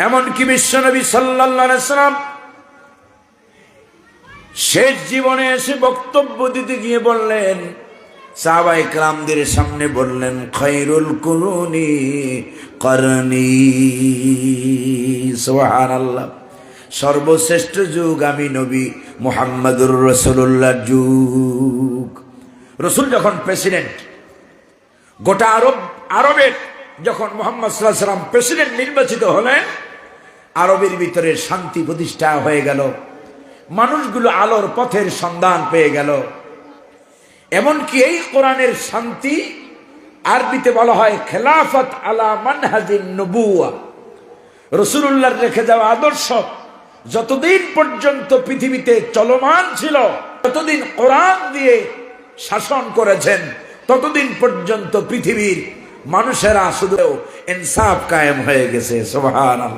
এমনকি বিশ্বনবী সাল্লাল্লাহু আলাইহি সাল্লাম শেষ জীবনে এসে বক্তব্য দিতে গিয়ে বললেন, সাহাবায়ে কেরামদের সামনে বললেন, খায়রুল কুরুনি করনি, সুবহানাল্লাহ, সর্বশ্রেষ্ঠ যুগ আমি নবী মুহাম্মদুর রাসূলুল্লাহর যুগ। রাসূল যখন প্রেসিডেন্ট, গোটা আরবের যখন মুহাম্মদ সাল্লাল্লাহু আলাইহি ওয়াসাল্লাম প্রেসিডেন্ট নির্বাচিত হলেন, আরবের ভিতরে শান্তি প্রতিষ্ঠা হয়ে গেল, মানুষগুলো আলোর পথের সন্ধান পেয়ে গেল। এমনকি এই কোরআনের শান্তি আরবিতে বলা হয় খেলাফত আলা মানহাজিন নবুয়া, রাসূলুল্লাহর রেখে যাওয়া আদর্শ যতদিন পর্যন্ত পৃথিবীতে চলমান ছিল, ততদিন কোরআন দিয়ে শাসন করেছেন, ততদিন পর্যন্ত পৃথিবীর মানুষেরা শুধু ইনসাফ কায়েম হয়ে গেছে। সুবহানাল্লাহ।